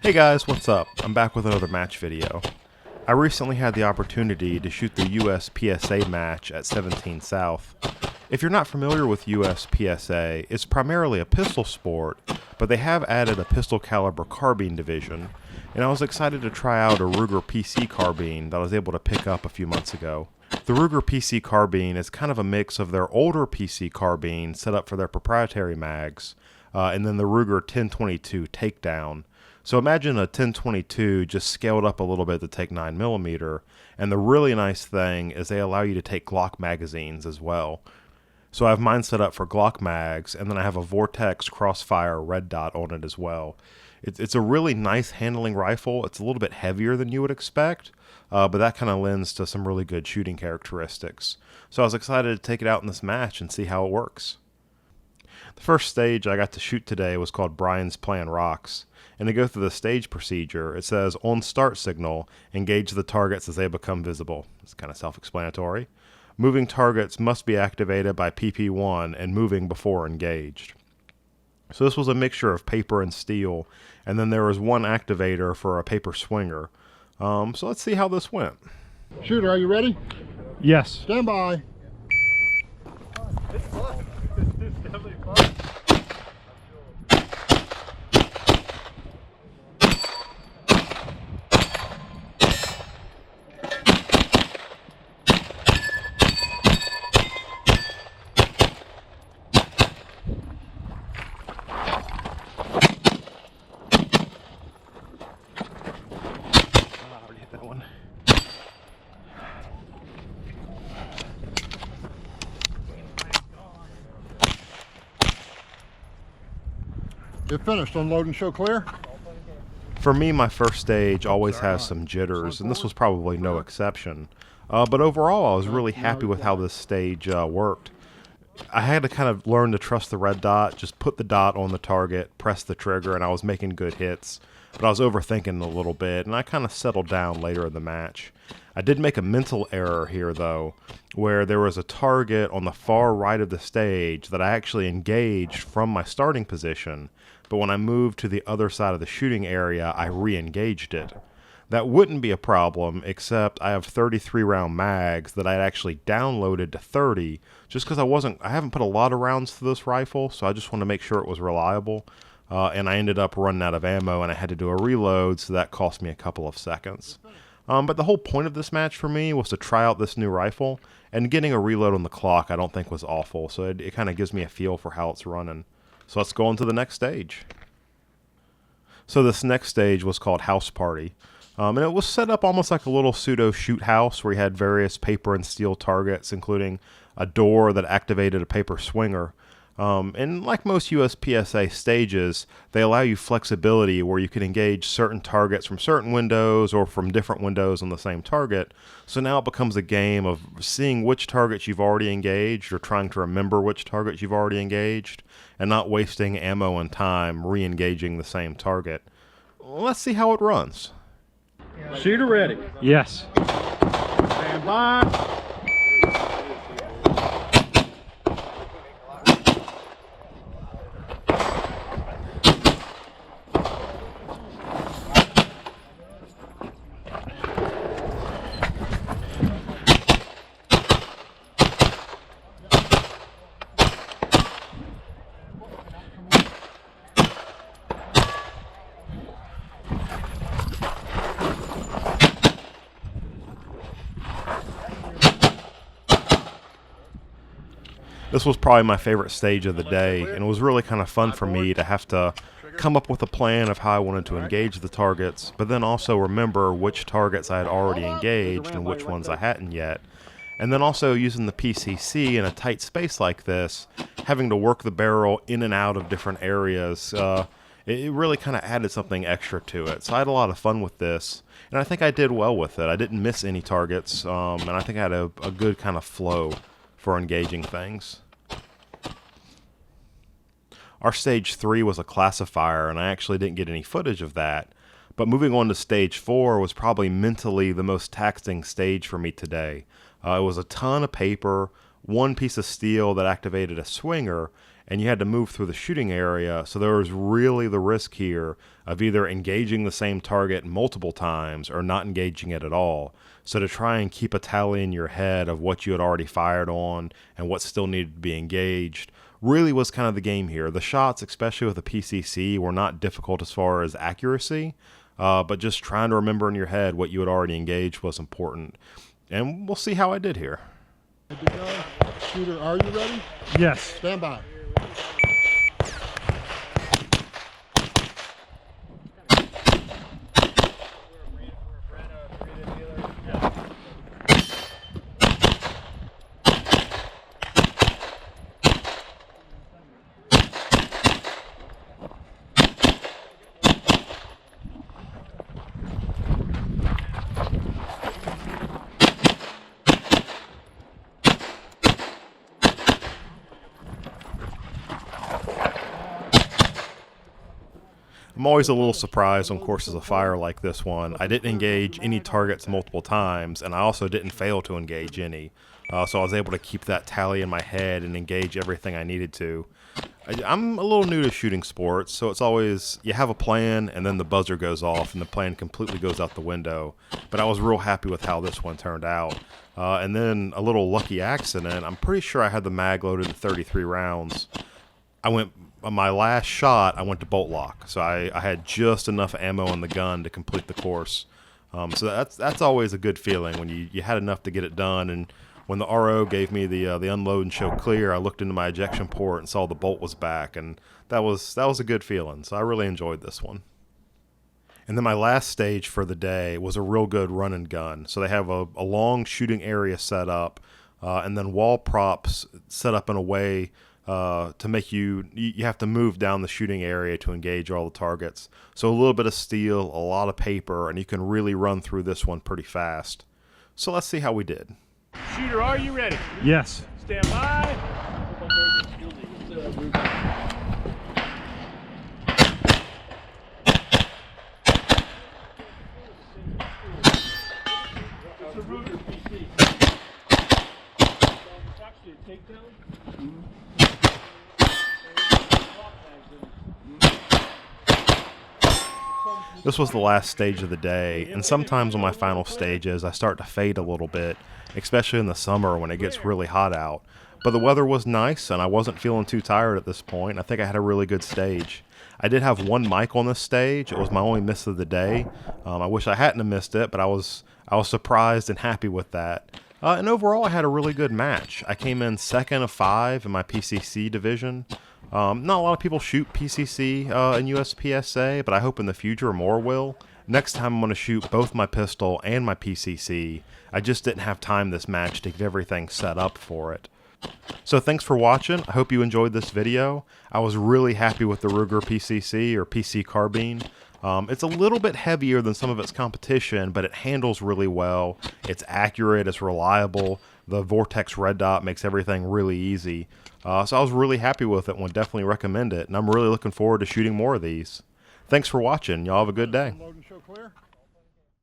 Hey guys, what's up? I'm back with another match video. I recently had the opportunity to shoot the USPSA match at 17 South. If you're not familiar with USPSA, it's primarily a pistol sport, but they have added a pistol caliber carbine division, and I was excited to try out a Ruger PC Carbine that I was able to pick up a few months ago. The Ruger PC Carbine is kind of a mix of their older PC Carbine set up for their proprietary mags, and then the Ruger 1022 Takedown. So imagine a 1022 just scaled up a little bit to take 9mm, and the really nice thing is they allow you to take Glock magazines as well. So I have mine set up for Glock mags, and then I have a Vortex Crossfire red dot on it as well. It's a really nice handling rifle. It's a little bit heavier than you would expect, but that kind of lends to some really good shooting characteristics. So I was excited to take it out in this match and see how it works. The first stage I got to shoot today was called Brian's Plan Rocks. And to go through the stage procedure, it says, on start signal, engage the targets as they become visible. It's kind of self-explanatory. Moving targets must be activated by PP1 and moving before engaged. So this was a mixture of paper and steel, and then there was one activator for a paper swinger. So let's see how this went. Shooter, are you ready? Yes. Stand by. It's fun. It's definitely fun. That one. You're finished. Unload and show clear. For me, my first stage always has some jitters, and this was probably no exception. But overall, I was really happy with how this stage worked. I had to kind of learn to trust the red dot, just put the dot on the target, press the trigger, and I was making good hits. But I was overthinking a little bit, and I kind of settled down later in the match. I did make a mental error here, though, where there was a target on the far right of the stage that I actually engaged from my starting position, but when I moved to the other side of the shooting area, I re-engaged it. That wouldn't be a problem, except I have 33 round mags that I'd actually downloaded to 30, just because I haven't put a lot of rounds to this rifle, so I just want to make sure it was reliable. And I ended up running out of ammo, and I had to do a reload, so that cost me a couple of seconds. But the whole point of this match for me was to try out this new rifle, and getting a reload on the clock I don't think was awful, so it kind of gives me a feel for how it's running. So let's go on to the next stage. So this next stage was called House Party. And it was set up almost like a little pseudo shoot house where you had various paper and steel targets, including a door that activated a paper swinger. And like most USPSA stages, they allow you flexibility where you can engage certain targets from certain windows or from different windows on the same target. So now it becomes a game of seeing which targets you've already engaged or trying to remember which targets you've already engaged and not wasting ammo and time re-engaging the same target. Let's see how it runs. Shooter ready. Yes. Stand by. This was probably my favorite stage of the day, and it was really kind of fun for me to have to come up with a plan of how I wanted to engage the targets, but then also remember which targets I had already engaged and which ones I hadn't yet. And then also using the PCC in a tight space like this, having to work the barrel in and out of different areas, it really kind of added something extra to it. So I had a lot of fun with this, and I think I did well with it. I didn't miss any targets, and I think I had a good kind of flow for engaging things. Our stage 3 was a classifier, and I actually didn't get any footage of that. But moving on to stage 4 was probably mentally the most taxing stage for me today. It was a ton of paper, one piece of steel that activated a swinger, and you had to move through the shooting area, so there was really the risk here of either engaging the same target multiple times or not engaging it at all. So to try and keep a tally in your head of what you had already fired on and what still needed to be engaged really was kind of the game here. The shots, especially with the PCC, were not difficult as far as accuracy, but just trying to remember in your head what you had already engaged was important. And we'll see how I did here. Good to go. Shooter, are you ready? Yes. Stand by. I'm always a little surprised on courses of fire like this one. I didn't engage any targets multiple times, and I also didn't fail to engage any. So I was able to keep that tally in my head and engage everything I needed to. I'm a little new to shooting sports, so it's always, you have a plan, and then the buzzer goes off, and the plan completely goes out the window. But I was real happy with how this one turned out. And then a little lucky accident, I'm pretty sure I had the mag loaded to 33 rounds. My last shot, I went to bolt lock, so I had just enough ammo in the gun to complete the course. So that's always a good feeling when you had enough to get it done. And when the RO gave me the unload and show clear, I looked into my ejection port and saw the bolt was back, and that was a good feeling. So I really enjoyed this one. And then my last stage for the day was a real good run and gun. So they have a long shooting area set up, and then wall props set up in a way to make you have to move down the shooting area to engage all the targets. So a little bit of steel, a lot of paper, and you can really run through this one pretty fast. So let's see how we did. Shooter, are you ready? Yes. Stand by. It's a Ruger PC. It's actually a takedown. This was the last stage of the day, and sometimes on my final stages I start to fade a little bit, especially in the summer when it gets really hot out. But the weather was nice and I wasn't feeling too tired at this point. I think I had a really good stage. I did have one mic on this stage. It was my only miss of the day. I wish I hadn't have missed it, but I was surprised and happy with that. And overall I had a really good match. I came in 2nd of 5 in my PCC division. Not a lot of people shoot PCC in USPSA, but I hope in the future more will. Next time I'm going to shoot both my pistol and my PCC. I just didn't have time this match to get everything set up for it. So thanks for watching. I hope you enjoyed this video. I was really happy with the Ruger PCC or PC Carbine. It's a little bit heavier than some of its competition, but it handles really well. It's accurate, it's reliable. The Vortex red dot makes everything really easy. So I was really happy with it and would definitely recommend it. And I'm really looking forward to shooting more of these. Thanks for watching. Y'all have a good day. Unload and show clear.